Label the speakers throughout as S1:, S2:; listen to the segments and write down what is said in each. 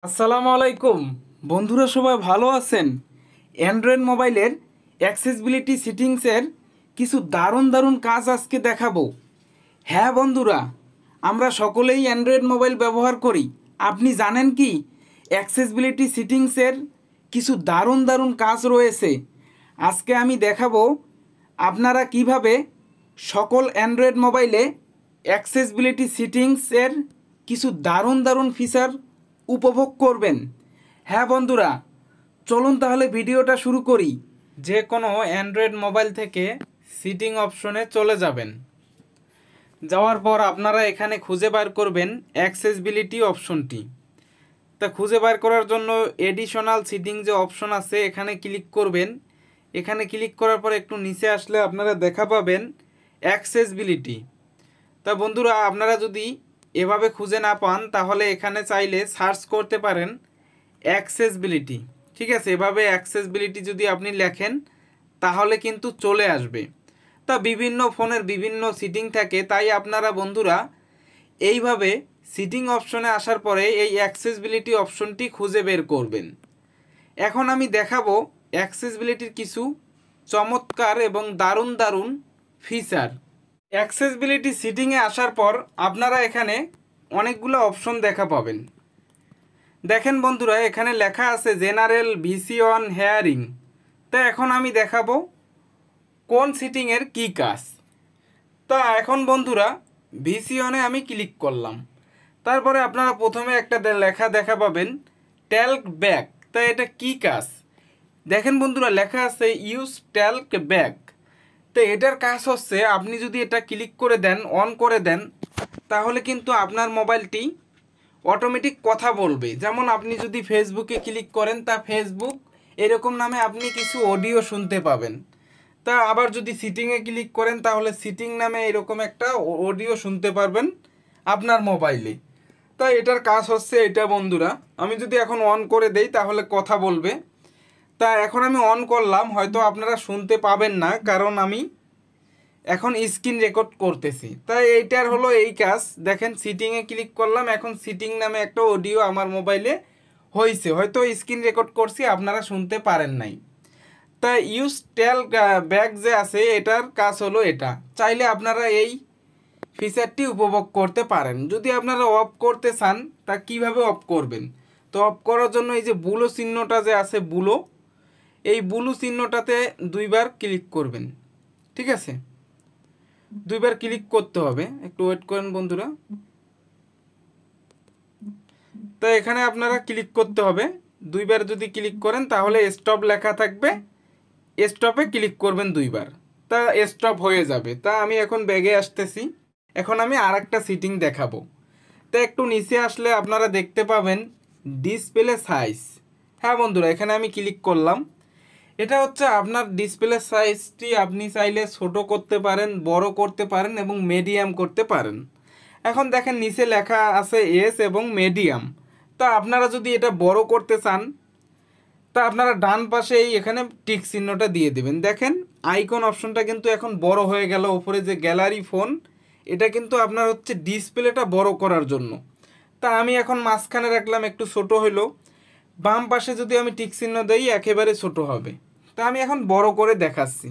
S1: আসসালামু আলাইকুম বন্ধুরা, সবাই ভালো আছেন? অ্যান্ড্রয়েড মোবাইলের অ্যাক্সেসিবিলিটি সেটিংসের কিছু দারুণ দারুণ কাজ আজকে দেখাবো। হ্যাঁ বন্ধুরা, আমরা সকলেই অ্যান্ড্রয়েড মোবাইল ব্যবহার করি। আপনি জানেন কি অ্যাক্সেসিবিলিটি সেটিংসের কিছু দারুণ দারুণ কাজ রয়েছে? আজকে আমি দেখাবো আপনারা কিভাবে সকল অ্যান্ড্রয়েড মোবাইলে অ্যাক্সেসিবিলিটি সেটিংসের কিছু দারুণ দারুণ ফিচার উপভোগ করবেন। হ্যাঁ বন্ধুরা, চলুন তাহলে ভিডিওটা শুরু করি। যে কোনো অ্যান্ড্রয়েড মোবাইল থেকে সিটিং অপশনে চলে যাবেন। যাওয়ার পর আপনারা এখানে খুঁজে বার করবেন অ্যাক্সেসিবিলিটি অপশনটি। তা খুঁজে বার করার জন্য এডিশনাল সিটিং যে অপশন আছে এখানে ক্লিক করবেন। এখানে ক্লিক করার পর একটু নিচে আসলে আপনারা দেখা পাবেন অ্যাক্সেসিবিলিটি। তা বন্ধুরা, আপনারা যদি এভাবে খুঁজে না পান তাহলে এখানে চাইলে সার্চ করতে পারেন অ্যাক্সেসিবিলিটি। ঠিক আছে, এভাবে অ্যাক্সেসিবিলিটি যদি আপনি লেখেন তাহলে কিন্তু চলে আসবে। তা বিভিন্ন ফোনের বিভিন্ন সিটিং থাকে, তাই আপনারা বন্ধুরা এইভাবে সিটিং অপশনে আসার পরে এই অ্যাক্সেসিবিলিটি অপশনটি খুঁজে বের করবেন। এখন আমি দেখাবো অ্যাক্সেসিবিলিটির কিছু চমৎকার এবং দারুণ দারুণ ফিচার। অ্যাক্সেসিবিলিটি সিটিংয়ে আসার পর আপনারা এখানে অনেকগুলো অপশন দেখা পাবেন। দেখেন বন্ধুরা, এখানে লেখা আছে জেনারেল, ভিসি অন, হেয়ারিং। তা এখন আমি দেখাবো কোন সিটিংয়ের কী কাজ। তা এখন বন্ধুরা ভিসি অনে আমি ক্লিক করলাম। তারপরে আপনারা প্রথমে একটা লেখা দেখা পাবেন ট্যাল্ক ব্যাক। তা এটা কী কাজ দেখেন বন্ধুরা, লেখা আছে ইউজ ট্যাল্ক ব্যাক। তো এটার কাজ হচ্ছে আপনি যদি এটা ক্লিক করে দেন, অন করে দেন, তাহলে কিন্তু আপনার মোবাইলটি অটোমেটিক কথা বলবে। যেমন আপনি যদি ফেসবুকে ক্লিক করেন তা ফেসবুক এরকম নামে আপনি কিছু অডিও শুনতে পাবেন। তা আবার যদি সিটিংয়ে ক্লিক করেন তাহলে সিটিং নামে এরকম একটা অডিও শুনতে পারবেন আপনার মোবাইলে। তা এটার কাজ হচ্ছে এটা বন্ধুরা। আমি যদি এখন অন করে দেই তাহলে কথা বলবে। তা এখন আমি অন করলাম, হয়তো আপনারা শুনতে পাবেন না কারণ আমি এখন স্ক্রিন রেকর্ড করতেছি। তাই এইটার হলো এই কাজ। দেখেন সিটিংয়ে ক্লিক করলাম, এখন সিটিং নামে একটা অডিও আমার মোবাইলে হয়েছে, হয়তো স্ক্রিন রেকর্ড করছি আপনারা শুনতে পারেন নাই। তা ইউজ টেল ব্যাক যে আছে এটার কাজ হলো এটা। চাইলে আপনারা এই ফিচারটি উপভোগ করতে পারেন। যদি আপনারা অফ করতে চান তা কিভাবে অফ করবেন? তো অফ করার জন্য এই যে বুলো চিহ্নটা যে আছে বুলো, এই বুলু চিহ্নটাতে দুইবার ক্লিক করবেন। ঠিক আছে, দুইবার ক্লিক করতে হবে, একটু ওয়েট করেন বন্ধুরা। তো এখানে আপনারা ক্লিক করতে হবে। দুইবার যদি ক্লিক করেন তাহলে স্টপ লেখা থাকবে, স্টপে ক্লিক করবেন দুইবার, তা স্টপ হয়ে যাবে। তা আমি এখন ব্যাগে আসতেছি, এখন আমি আর একটা সিটিং দেখাবো। তা একটু নিচে আসলে আপনারা দেখতে পাবেন ডিসপ্লে সাইজ। হ্যাঁ বন্ধুরা, এখানে আমি ক্লিক করলাম। এটা হচ্ছে আপনার ডিসপ্লে সাইজটি আপনি চাইলে ছোট করতে পারেন, বড় করতে পারেন এবং মিডিয়াম করতে পারেন। এখন দেখেন নিচে লেখা আছে এস এবং মিডিয়াম। তা আপনারা যদি এটা বড় করতে চান তা আপনারা ডান পাশে এখানে টিক চিহ্নটা দিয়ে দেবেন। দেখেন আইকন অপশনটা কিন্তু এখন বড় হয়ে গেল। উপরে যে গ্যালারি ফোন, এটা কিন্তু আপনার হচ্ছে ডিসপ্লেটা বড় করার জন্য। তা আমি এখন মাঝখানে রাখলাম, একটু ছোট হইলো। বাম পাশে যদি আমি টিক চিহ্ন দেই একেবারে ছোট হবে। তা আমি এখন বড় করে দেখাচ্ছি।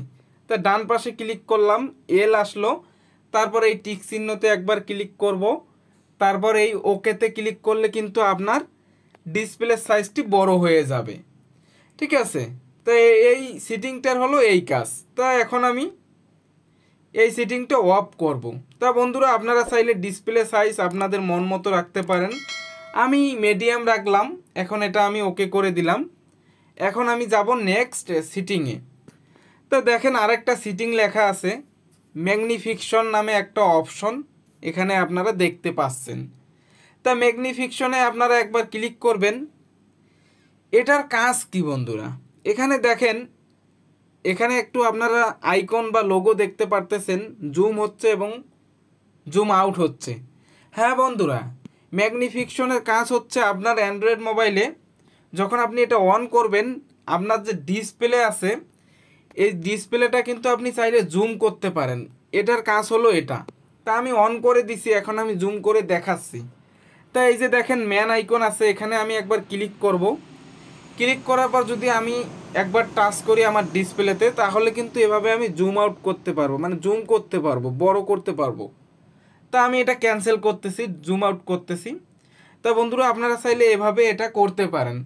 S1: তা ডান পাশে ক্লিক করলাম, এল আসলো। তারপর এই টিক চিহ্নতে একবার ক্লিক করব, তারপর এই ওকেতে ক্লিক করলে কিন্তু আপনার ডিসপ্লে সাইজটি বড় হয়ে যাবে। ঠিক আছে, তো এই সিটিংটার হলো এই কাজ। তা এখন আমি এই সেটিংটা অফ করব। তা বন্ধুরা, আপনারা চাইলে ডিসপ্লে সাইজ আপনাদের মন মতো রাখতে পারেন। আমি মিডিয়াম রাখলাম, এখন এটা আমি ওকে করে দিলাম। এখন আমি যাব নেক্সট সিটিংয়ে। তো দেখেন আরেকটা সিটিং লেখা আছে ম্যাগনিফিকেশন নামে একটা অপশন, এখানে আপনারা দেখতে পাচ্ছেন। তা ম্যাগনিফিকেশনে আপনারা একবার ক্লিক করবেন। এটার কাজ কি বন্ধুরা? এখানে দেখেন, এখানে একটু আপনারা আইকন বা লোগো দেখতে পারতেছেন, জুম হচ্ছে এবং জুম আউট হচ্ছে। হ্যাঁ বন্ধুরা, ম্যাগনিফিকেশনের কাজ হচ্ছে আপনার অ্যান্ড্রয়েড মোবাইলে যখন আপনি এটা অন করবেন, আপনার যে ডিসপ্লে আছে এই ডিসপ্লেটা কিন্তু আপনি চাইলে জুম করতে পারেন। এটার কাজ হলো এটা। তা আমি অন করে দিছি, এখন আমি জুম করে দেখাচ্ছি। তা তা এই যে দেখেন ম্যান আইকন আছে, এখানে আমি একবার ক্লিক করব। ক্লিক করার পর যদি আমি একবার টাচ করি আমার ডিসপ্লেতে, তাহলে কিন্তু এভাবে আমি জুম আউট করতে পারবো, মানে জুম করতে পারবো, বড় করতে পারবো। তা আমি এটা ক্যান্সেল করতেছি, জুম আউট করতেছি। তা বন্ধুরা আপনারা চাইলে এভাবে এটা করতে পারেন।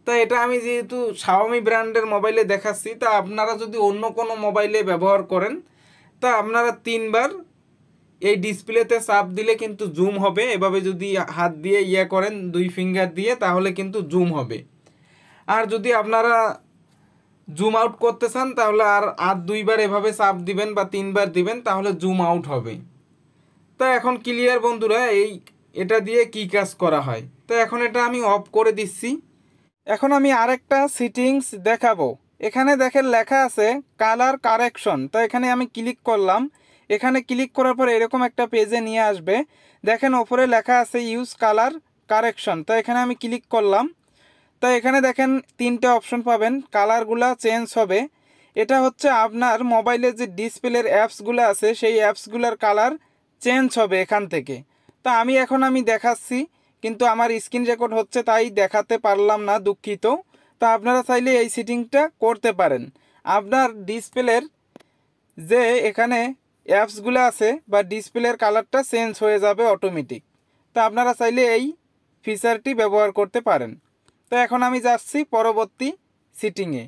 S1: তা এটা আমি যেহেতু শাওমি ব্র্যান্ডের মোবাইলে দেখাচ্ছি, তা আপনারা যদি অন্য কোনো মোবাইলে ব্যবহার করেন, তা আপনারা 3বার এই ডিসপ্লেতে চাপ দিলে কিন্তু জুম হবে। এভাবে যদি হাত দিয়ে করেন 2 ফিঙ্গার দিয়ে, তাহলে কিন্তু জুম হবে। আর যদি আপনারা জুম আউট করতে চান, তাহলে আর 2বার এভাবে চাপ দিবেন বা 3বার দিবেন, তাহলে জুম আউট হবে। তা এখন ক্লিয়ার বন্ধুরা এটা দিয়ে কি কাজ করা হয়। তো এখন এটা আমি অফ করে দিচ্ছি। এখন আমি আরেকটা সেটিংস দেখাবো। এখানে দেখেন লেখা আছে কালার কারেকশন। তো এখানে আমি ক্লিক করলাম। এখানে ক্লিক করার পর এরকম একটা পেজে নিয়ে আসবে। দেখেন ওপরে লেখা আছে ইউজ কালার কারেকশন। তো এখানে আমি ক্লিক করলাম। তো এখানে দেখেন 3টে অপশন পাবেন, কালারগুলো চেঞ্জ হবে। এটা হচ্ছে আপনার মোবাইলে যে ডিসপ্লের অ্যাপসগুলো আছে সেই অ্যাপসগুলোর কালার চেঞ্জ হবে এখান থেকে। তা আমি দেখাচ্ছি, কিন্তু আমার স্ক্রিন রেকর্ড হচ্ছে তাই দেখাতে পারলাম না, দুঃখিত। তা আপনারা চাইলে এই সেটিংটা করতে পারেন। আপনার ডিসপ্লের যে এখানে অ্যাপসগুলো আছে বা ডিসপ্লের কালারটা চেঞ্জ হয়ে যাবে অটোমেটিক। তা আপনারা চাইলে এই ফিচারটি ব্যবহার করতে পারেন। তো এখন আমি যাচ্ছি পরবর্তী সেটিংয়ে।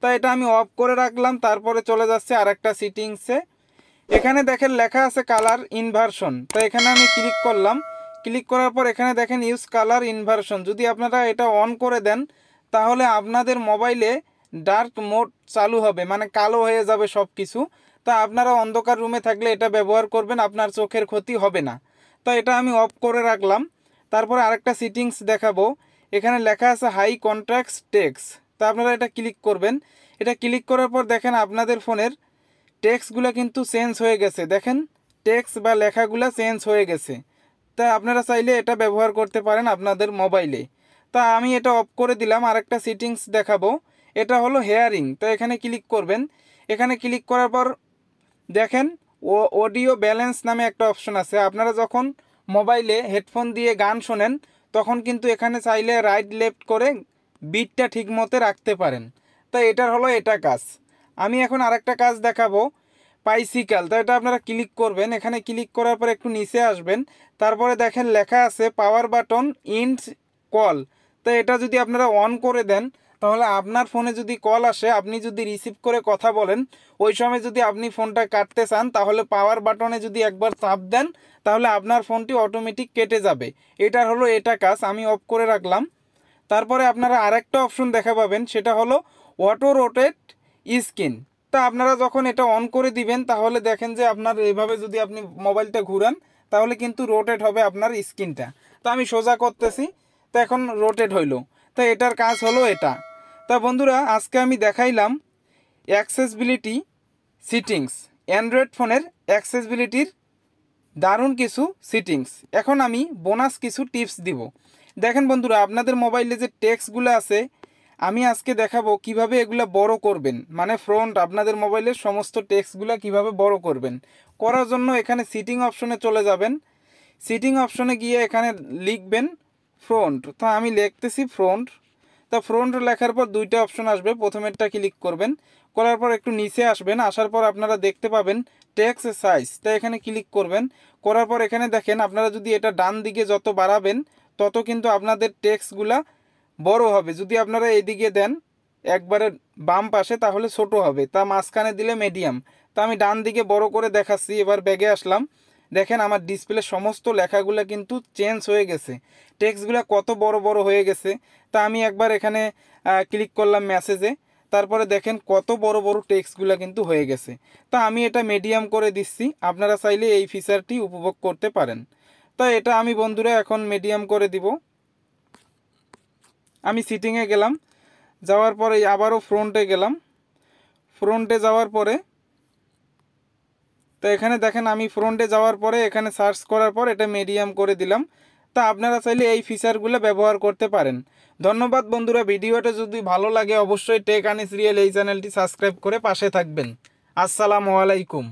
S1: তা এটা আমি অফ করে রাখলাম, তারপরে চলে যাচ্ছে আরেকটা সেটিংসে। এখানে দেখেন লেখা আছে কালার ইনভার্সন। তো এখানে আমি ক্লিক করলাম। ক্লিক করার পর এখানে দেখেন ইউজ কালার ইনভার্সন। যদি আপনারা এটা অন করে দেন, তাহলে আপনাদের মোবাইলে ডার্ক মোড চালু হবে, মানে কালো হয়ে যাবে সব কিছু। তা আপনারা অন্ধকার রুমে থাকলে এটা ব্যবহার করবেন, আপনার চোখের ক্ষতি হবে না। তো এটা আমি অফ করে রাখলাম। তারপরে আরেকটা সেটিংস দেখাবো। এখানে লেখা আছে হাই কন্ট্রাস্ট টেক্সট। তা আপনারা এটা ক্লিক করবেন। এটা ক্লিক করার পর দেখেন আপনাদের ফোনের টেক্সটগুলো কিন্তু চেঞ্জ হয়ে গেছে। দেখেন টেক্সট বা লেখাগুলো চেঞ্জ হয়ে গেছে। তা আপনারা চাইলে এটা ব্যবহার করতে পারেন আপনাদের মোবাইলে। তা আমি এটা অফ করে দিলাম। আরেকটা সেটিংস দেখাবো, এটা হলো হেয়ারিং। তো এখানে ক্লিক করবেন। এখানে ক্লিক করার পর দেখেন অডিও ব্যালেন্স নামে একটা অপশন আছে। আপনারা যখন মোবাইলে হেডফোন দিয়ে গান শোনেন, তখন কিন্তু এখানে চাইলে রাইট লেফট করে বিটটা ঠিক মতো রাখতে পারেন। তো এটার হলো এটা কাজ। আমি এখন আরেকটা কাজ দেখাবো, পাইসিক্যাল। তো এটা আপনারা ক্লিক করবেন। এখানে ক্লিক করার পর একটু নিচে আসবেন। তারপরে দেখেন লেখা আছে পাওয়ার বাটন ইন্ড কল। তো এটা যদি আপনারা অন করে দেন, তাহলে আপনার ফোনে যদি কল আসে, আপনি যদি রিসিভ করে কথা বলেন, ওই সময় যদি আপনি ফোনটা কাটতে চান, তাহলে পাওয়ার বাটনে যদি একবার চাপ দেন, তাহলে আপনার ফোনটি অটোমেটিক কেটে যাবে। এটার হলো এটা কাজ। আমি অফ করে রাখলাম। তারপরে আপনারা আরেকটা অপশন দেখা পাবেন, সেটা হলো অটো রোটেট স্ক্রিন। তা আপনারা যখন এটা অন করে দিবেন, তাহলে দেখেন যে আপনার এইভাবে যদি আপনি মোবাইলটা ঘুরান, তাহলে কিন্তু রোটেট হবে আপনার স্ক্রিনটা। তো আমি সোজা করতেছি, তো এখন রোটেট হইলো। তো এটার কাজ হলো এটা। তা বন্ধুরা আজকে আমি দেখাইলাম অ্যাক্সেসবিলিটি সেটিংস, অ্যান্ড্রয়েড ফোনের অ্যাক্সেসবিলিটির দারুণ কিছু সেটিংস। এখন আমি বোনাস কিছু টিপস দিব। দেখেন বন্ধুরা, আপনাদের মোবাইলে যে টেক্সটগুলো আছে, আমি আজকে দেখাবো কিভাবে এগুলো বড় করবেন, মানে ফ্রন্ট আপনাদের মোবাইলের সমস্ত টেক্সটগুলো কিভাবে বড় করবেন। করার জন্য এখানে সিটিং অপশনে চলে যাবেন। সিটিং অপশনে গিয়ে এখানে লিখবেন ফ্রন্ট। তো আমি লিখতেছি ফ্রন্ট। তা ফ্রন্ট লেখার পর 2টা অপশন আসবে, প্রথমেরটা ক্লিক করবেন। করার পর একটু নিচে আসবেন। আসার পর আপনারা দেখতে পাবেন টেক্সট সাইজ। তা এখানে ক্লিক করবেন। করার পর এখানে দেখেন আপনারা যদি এটা ডান দিকে যত বাড়াবেন, তত কিন্তু আপনাদের টেক্সটগুলা বড় হবে। যদি আপনারা এদিকে দেন একবারে বাম পাশে, তাহলে ছোট হবে। তা মাঝখানে দিলে মিডিয়াম। তা আমি ডান দিকে বড় করে দেখাচ্ছি। এবার ব্যাগে আসলাম। দেখেন আমার ডিসপ্লে সমস্ত লেখাগুলো কিন্তু চেঞ্জ হয়ে গেছে, টেক্সটগুলো কত বড় বড় হয়ে গেছে। তা আমি একবার এখানে ক্লিক করলাম মেসেজে। তারপরে দেখেন কত বড় বড় টেক্সটগুলো কিন্তু হয়ে গেছে। তা আমি এটা মিডিয়াম করে দিচ্ছি। আপনারা চাইলে এই ফিচারটি উপভোগ করতে পারেন। তা এটা আমি বন্ধুরা এখন মিডিয়াম করে দিব। আমি সিটিংয়ে গেলাম, যাওয়ার পরে আবারও ফ্রন্টে গেলাম। ফ্রন্টে যাওয়ার পরে তো এখানে দেখেন আমি ফ্রন্টে যাওয়ার পরে এখানে সার্চ করার পর এটা মিডিয়াম করে দিলাম। তা আপনারা চাইলে এই ফিচারগুলো ব্যবহার করতে পারেন। ধন্যবাদ বন্ধুরা। ভিডিওটা যদি ভালো লাগে অবশ্যই টেক আনিস রিয়েল এই চ্যানেলটি সাবস্ক্রাইব করে পাশে থাকবেন। আসসালামু আলাইকুম।